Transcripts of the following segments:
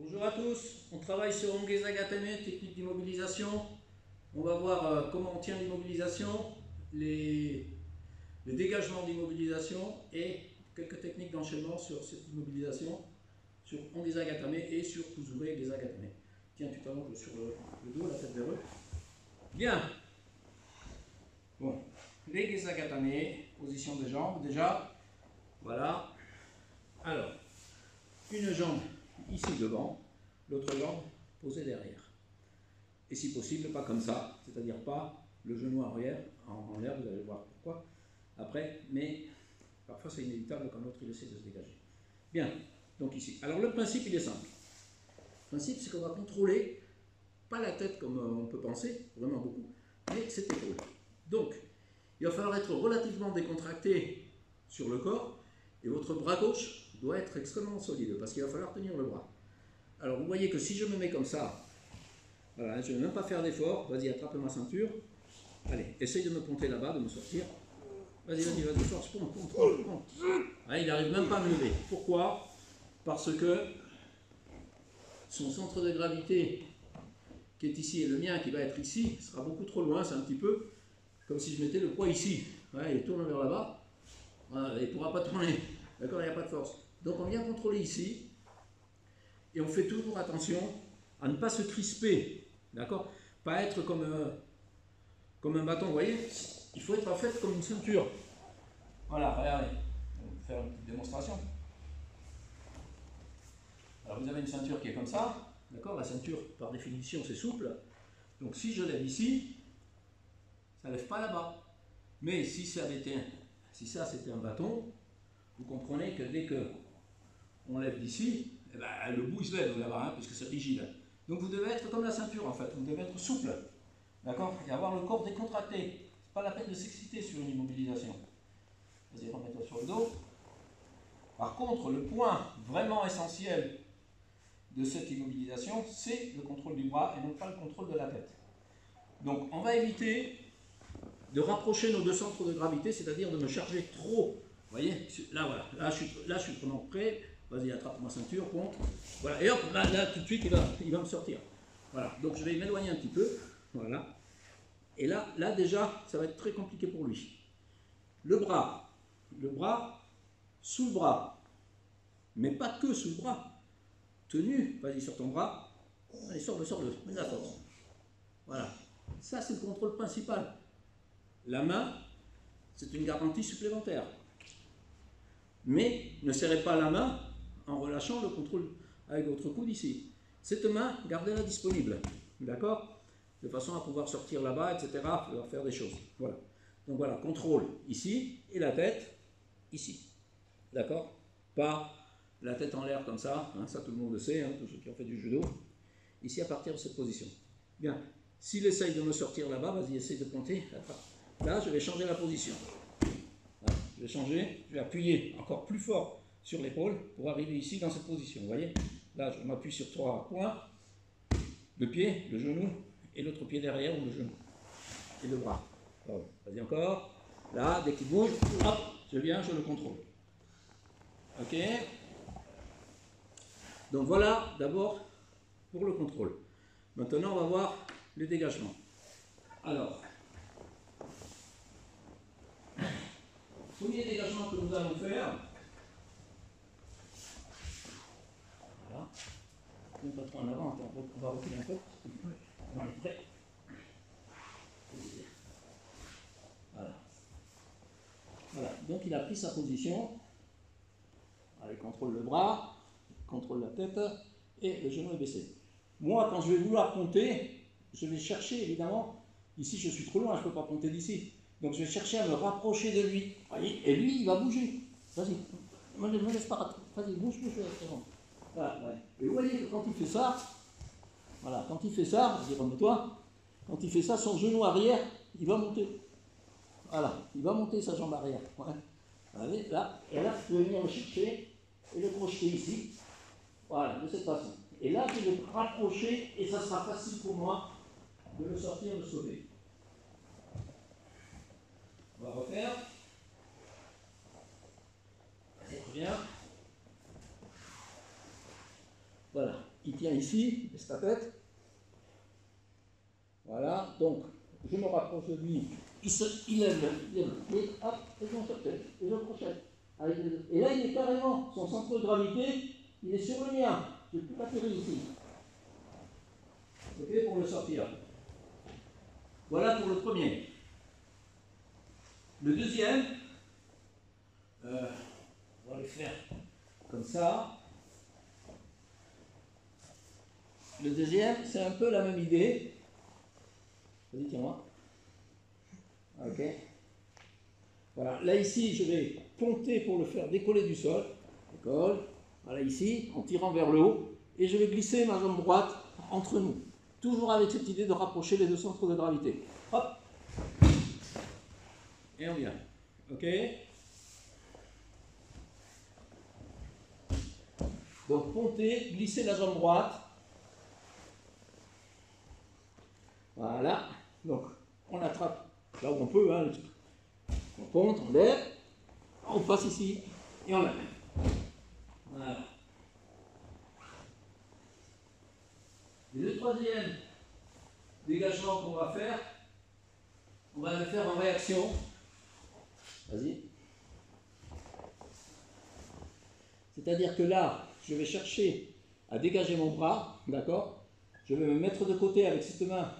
Bonjour à tous, on travaille sur Ongeza Gatame, technique d'immobilisation. On va voir comment on tient l'immobilisation, les dégagements d'immobilisation et quelques techniques d'enchaînement sur cette immobilisation, sur Ongeza Gatame et sur Kuzure Geza Gatame. Tiens, tu t'allonges sur le dos, la tête vers eux. Bien. Bon, les Geza Gatame, position des jambes déjà. Voilà. Alors, une jambe ici devant, l'autre jambe posée derrière. Et si possible, pas comme ça, c'est-à-dire pas le genou arrière en l'air, vous allez voir pourquoi après, mais parfois c'est inévitable quand l'autre il essaie de se dégager. Bien, donc ici. Alors le principe il est simple. Le principe c'est qu'on va contrôler, pas la tête comme on peut penser, vraiment beaucoup, mais cette épaule. Donc, il va falloir être relativement décontracté sur le corps et votre bras gauche doit être extrêmement solide parce qu'il va falloir tenir le bras. Alors vous voyez que si je me mets comme ça, voilà, je ne vais même pas faire d'effort, vas-y attrape ma ceinture, allez, essaye de me ponter là-bas, de me sortir, vas-y, force, ponte. Allez, il n'arrive même pas à me lever. Pourquoi? Parce que son centre de gravité qui est ici et le mien qui va être ici sera beaucoup trop loin, c'est un petit peu comme si je mettais le poids ici. Ouais, il tourne vers là-bas, voilà, il ne pourra pas tourner, d'accord, il n'y a pas de force. Donc on vient contrôler ici, et on fait toujours attention à ne pas se crisper, d'accord, pas être comme un bâton, vous voyez, il faut être en fait comme une ceinture. Voilà, regardez, on va faire une petite démonstration. Alors vous avez une ceinture qui est comme ça, d'accord, la ceinture par définition c'est souple, donc si je lève ici, ça ne lève pas là-bas. Mais si ça c'était un bâton, vous comprenez que dès que on lève d'ici, eh ben, le bout il se lève là-bas, hein, puisque c'est rigide. Donc vous devez être comme la ceinture en fait, vous devez être souple, d'accord, et avoir le corps décontracté. C'est pas la peine de s'exciter sur une immobilisation. Vas-y, remets-toi sur le dos. Par contre, le point vraiment essentiel de cette immobilisation, c'est le contrôle du bras et non pas le contrôle de la tête. Donc on va éviter de rapprocher nos deux centres de gravité, c'est-à-dire de me charger trop. Vous voyez, là voilà, là je suis vraiment prêt. Vas-y, attrape ma ceinture, ponte. Voilà, et hop, là tout de suite il va me sortir. Voilà, donc je vais m'éloigner un petit peu. Voilà. Et là déjà, ça va être très compliqué pour lui. Le bras sous le bras, mais pas que sous le bras. Tenu, vas-y sur ton bras. Allez, sors-le, mets la force. Voilà, ça c'est le contrôle principal. La main, c'est une garantie supplémentaire. Mais ne serrez pas la main en relâchant le contrôle avec votre coude ici. Cette main, gardez-la disponible, d'accord? De façon à pouvoir sortir là-bas, etc., pouvoir faire des choses. Voilà. Donc voilà, contrôle ici et la tête ici. D'accord? Pas la tête en l'air comme ça, hein, ça tout le monde le sait, hein, tous ceux qui ont fait du judo. Ici à partir de cette position. Bien. S'il essaye de me sortir là-bas, vas-y, essaye de ponter. Là, je vais changer la position. Voilà, je vais changer, je vais appuyer encore plus fort sur l'épaule pour arriver ici dans cette position. Vous voyez? Là, je m'appuie sur 3 points. Le pied, le genou et l'autre pied derrière ou le genou. Et le bras. Voilà. Vas-y encore. Là, dès qu'il bouge, hop, je viens, je le contrôle. Ok? Donc voilà, d'abord, pour le contrôle. Maintenant, on va voir les dégagements. Alors, premier dégagement que nous allons faire, voilà, ne pas trop en avant, on va reculer un peu, on est prêt. Voilà, donc il a pris sa position, il contrôle le bras, il contrôle la tête et le genou est baissé. Moi, quand je vais vouloir ponter, je vais chercher évidemment, ici je suis trop loin, je ne peux pas ponter d'ici. Donc je vais chercher à me rapprocher de lui. Et lui, il va bouger. Vas-y, ne me laisse pas. Vas-y, bouge. Voilà, ouais. Et vous voyez que quand il fait ça, voilà, quand il fait ça, vas-y, remets-toi. Quand il fait ça, son genou arrière, il va monter. Voilà, il va monter sa jambe arrière. Ouais. Allez, là, et là, je vais venir le chercher et le projeter ici. Voilà, de cette façon. Et là, je vais le rapprocher et ça sera facile pour moi de le sortir, de le sauver. On va refaire. Allez, reviens. Voilà. il tient ici, il baisse ta tête. Voilà, donc je me rapproche de lui, il lève le pied, hop, et je m'en sortais, et je crochette. Et là, il est carrément, son centre de gravité, il est sur le mien. Je ne peux pas tirer ici. Ok, pour le sortir. Voilà pour le premier. Le deuxième, on va le faire comme ça. Le deuxième, c'est un peu la même idée. Vas-y, tiens-moi. Ok. Voilà, là ici, je vais ponter pour le faire décoller du sol. Décolle. Voilà, ici, en tirant vers le haut. Et je vais glisser ma jambe droite entre nous. Toujours avec cette idée de rapprocher les deux centres de gravité. Hop. Et on vient. Ok. Donc, ponter, glisser la jambe droite. Voilà. Donc, on attrape là où on peut. Hein. On ponte, on lève. On passe ici. Et on lève. Voilà. Et le troisième dégagement qu'on va faire, on va le faire en réaction. Vas-y. C'est-à-dire que là, je vais chercher à dégager mon bras, d'accord? Je vais me mettre de côté avec cette main,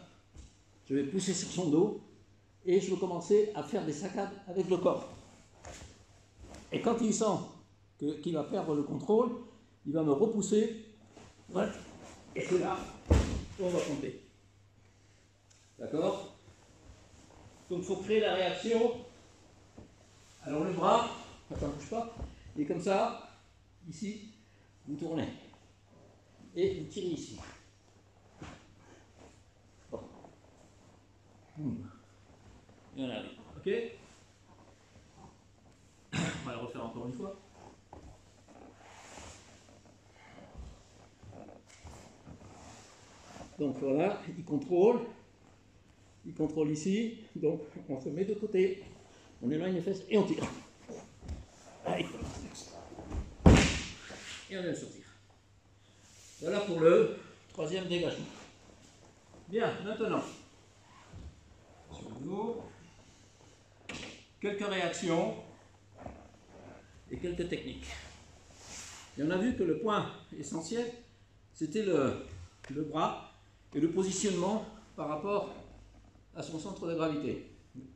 je vais pousser sur son dos, et je vais commencer à faire des saccades avec le corps. Et quand il sent qu'il va perdre le contrôle, il va me repousser, voilà, et c'est là où on va compter. D'accord? Donc il faut créer la réaction. Alors le bras, attends, bouge pas, il est comme ça, ici, vous tournez. Et vous tirez ici. Bon. Et on arrive. Ok? On va le refaire encore une fois. Donc voilà, il contrôle ici, donc on se met de côté, on éloigne les fesses et on tire. Allez. Et on vient de sortir. Voilà pour le troisième dégagement. Bien, maintenant, sur le dos, quelques réactions et quelques techniques. Et on a vu que le point essentiel, c'était le bras et le positionnement par rapport à son centre de gravité.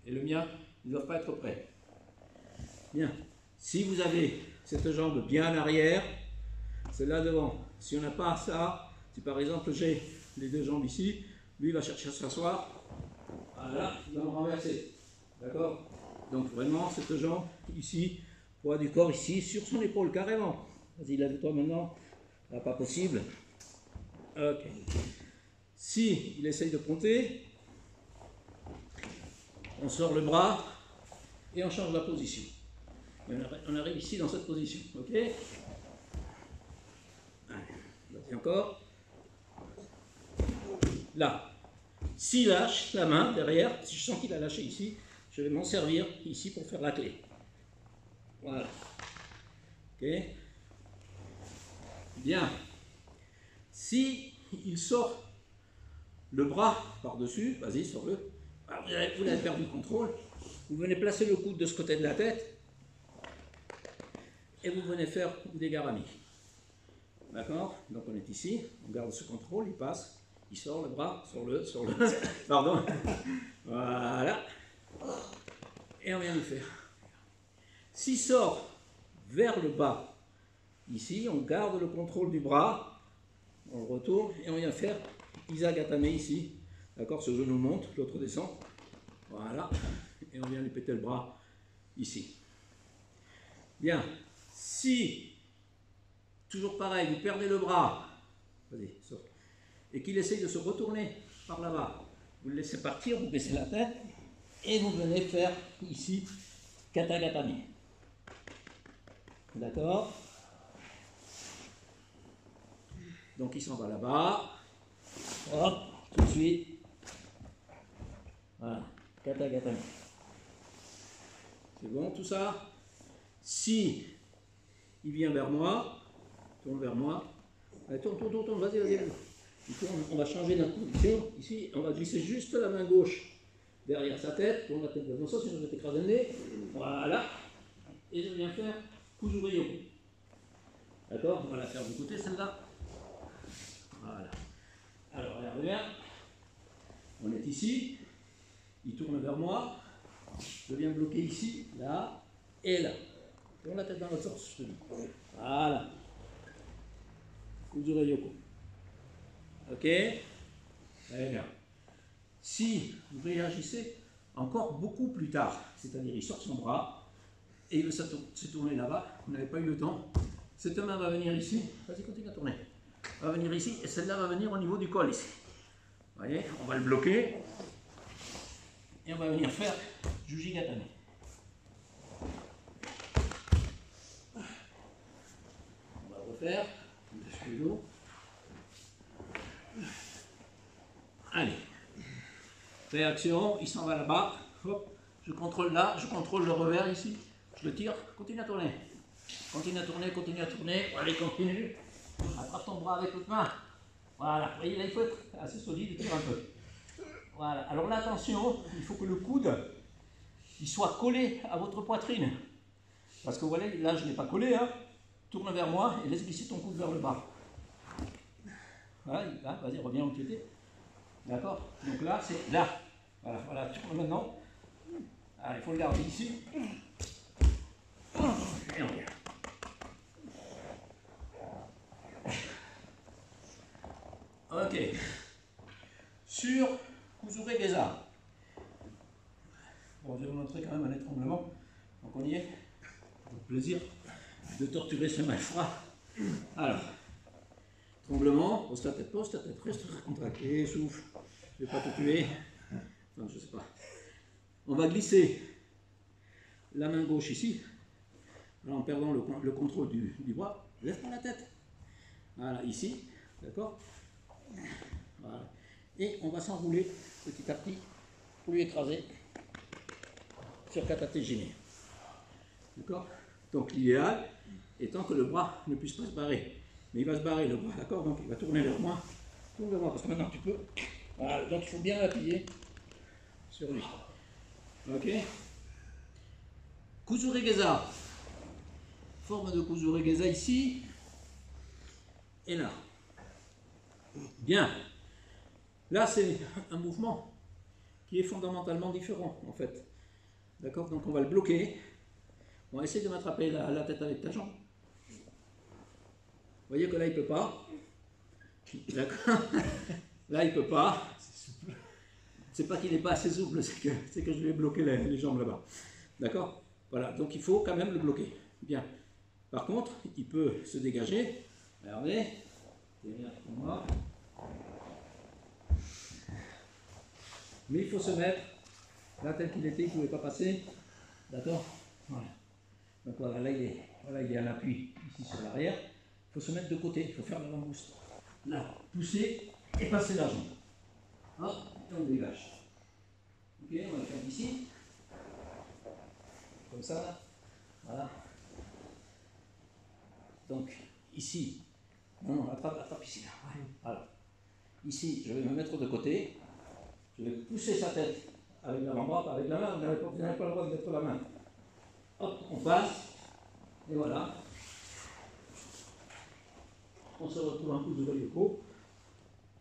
Et le mien, ils ne doivent pas être prêts. Bien. Si vous avez cette jambe bien en arrière, c'est là devant. Si on n'a pas ça, si par exemple j'ai les deux jambes ici, lui il va chercher à s'asseoir, voilà, il va me renverser. D'accord? Donc vraiment cette jambe ici, poids du corps ici, sur son épaule carrément. Vas-y, lève-toi maintenant. Là, pas possible. Ok. Si il essaye de ponter, on sort le bras et on change la position. Et on arrive ici dans cette position. Ok? Vas-y encore. Là. S'il lâche la main derrière, si je sens qu'il a lâché ici, je vais m'en servir ici pour faire la clé. Voilà. Ok? Bien. Si il sort le bras par-dessus, vas-y, sors-le. Vous avez perdu le contrôle. Vous venez placer le coude de ce côté de la tête et vous venez faire des garamis. D'accord? Donc on est ici, on garde ce contrôle, il passe, il sort le bras, sort-le, pardon. Voilà. Et on vient lui faire. S'il sort vers le bas, ici, on garde le contrôle du bras, on le retourne et on vient faire Isagatame ici. D'accord? Ce genou monte, l'autre descend. Voilà. Et on vient lui péter le bras ici. Bien. Si, toujours pareil, vous perdez le bras, vas-y, sors, et qu'il essaye de se retourner par là-bas, vous le laissez partir, vous baissez la tête, et vous venez faire ici Katagatame. D'accord? Donc il s'en va là-bas. Hop, tout de suite. Voilà, Katagatame. C'est bon tout ça? Si il vient vers moi, tourne vers moi, Allez, tourne, vas-y, vas-y. Il tourne, on va changer notre position. Ici, on va glisser juste la main gauche derrière sa tête, tourne la tête dans le sens, sinon je vais t'écraser le nez. Voilà. Et je viens faire Kuzure Yoko. D'accord? On va la faire du côté celle-là. Voilà. Alors, regarde bien. On est ici. Il tourne vers moi. Je viens bloquer ici, là et là. Tourne la tête dans l'autre sens, je te dis. Voilà. Kuzure Yoko. Ok? Très bien. Si vous réagissez encore beaucoup plus tard, c'est-à-dire il sort son bras et il veut se tourner là-bas, vous n'avez pas eu le temps, cette main va venir ici, vas-y continue à tourner, va venir ici et celle-là va venir au niveau du col ici. Vous voyez, on va le bloquer et on va venir faire Juji Gatame. On va refaire, allez. Réaction, il s'en va là-bas, hop, je contrôle là, je contrôle le revers ici, je le tire, continue à tourner, allez continue, attrape ton bras avec l'autre main, voilà, vous voyez là il faut être assez solide, tire un peu, voilà, alors là attention, il faut que le coude, il soit collé à votre poitrine, parce que vous voyez, là je ne l'ai pas collé, hein. Tourne vers moi et laisse glisser ton coude vers le bas, voilà, vas-y reviens où tu étais. D'accord? Donc là, c'est là. Voilà, tourne maintenant. Allez, il faut le garder ici. Et on vient. Ok. Sur Kuzure Geza. Bon, je vais vous montrer quand même un étranglement. Donc on y est. Pour le plaisir de torturer ce malfrat. Alors. Tremblement, pose ta tête, reste contracté, souffle, je ne vais pas te tuer, enfin je sais pas. On va glisser la main gauche ici, en perdant le contrôle du bras, lève-moi la tête, voilà, ici, d'accord, voilà. Et on va s'enrouler petit à petit pour lui écraser sur Katate Jime, d'accord. Donc l'idéal étant que le bras ne puisse pas se barrer. Mais il va se barrer le bras, d'accord? Donc il va tourner vers moi. Tourne vers moi, parce que maintenant tu peux. Voilà, donc il faut bien appuyer sur lui. Ok? Kuzure Geza. Forme de Kuzure Geza ici. Et là. Bien. Là, c'est un mouvement qui est fondamentalement différent, en fait. D'accord? Donc on va le bloquer. On va essayer de m'attraper la tête avec ta jambe. Vous voyez que là, il ne peut pas. D'accord. Là, il ne peut pas. C'est pas qu'il n'est pas assez souple, c'est que je lui ai bloqué les jambes là-bas. D'accord. Voilà, donc il faut quand même le bloquer. Bien. Par contre, il peut se dégager. Regardez. Derrière pour moi. Mais il faut se mettre. Là, tel qu'il était, il ne pouvait pas passer. D'accord. Voilà. Donc voilà, là, il est à l'appui ici sur l'arrière. Il faut se mettre de côté, il faut faire le langouste. Là, pousser et passer la jambe. Hop, et on dégage. Ok, on va le faire d'ici. Comme ça, là. Voilà. Donc, ici. Non, attrape ici. Là. Alors, ici, je vais me mettre de côté. Je vais pousser sa tête avec l'avant-bras, avec la main. Vous n'avez pas le droit de mettre la main. Hop, on passe. Et voilà. On se retrouve en Kuzure Yoko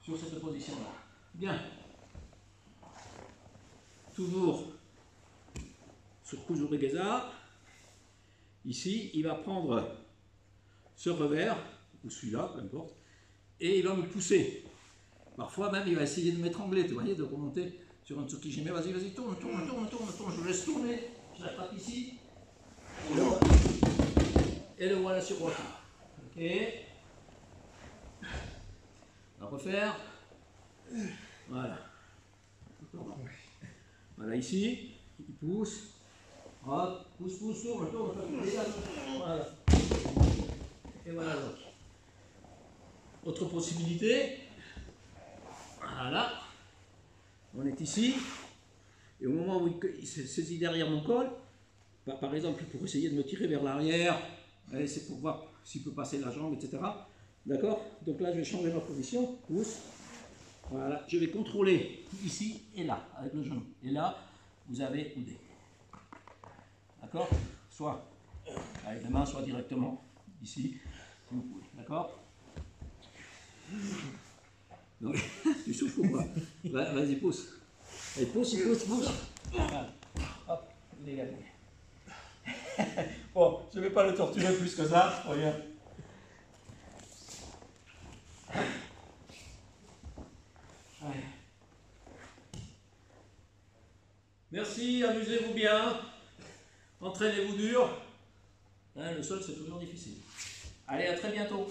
sur cette position-là. Bien. Toujours sur Kuzure Geza. Ici, il va prendre ce revers, ou celui-là, peu importe, et il va me pousser. Parfois même, il va essayer de m'étrangler, tu voyez, de remonter sur un Tsukijime. Vas-y, tourne, je le laisse tourner. Je l'attrape ici. Et le voilà sur Waka. Ok. On va refaire. Voilà. Voilà, ici, il pousse. Hop, pousse, tourne. Voilà. Et voilà l'autre. Autre possibilité. Voilà. On est ici. Et au moment où il se saisit derrière mon col, bah, par exemple, pour essayer de me tirer vers l'arrière, c'est pour voir s'il peut passer la jambe, etc. D'accord? Donc là, je vais changer ma position. Pouce. Voilà. Je vais contrôler ici et là, avec le genou. Et là, vous avez oudé. D'accord? Soit avec les mains, soit directement ici, si vous pouvez. D'accord? Tu souffles ou pas? Vas-y, pousse. Allez, pousse. Voilà. Hop, il est gagné. Bon, je ne vais pas le torturer plus que ça. Regarde. Allez. Merci, amusez-vous bien. Entraînez-vous dur. Hein, le sol, c'est toujours difficile. Allez, à très bientôt.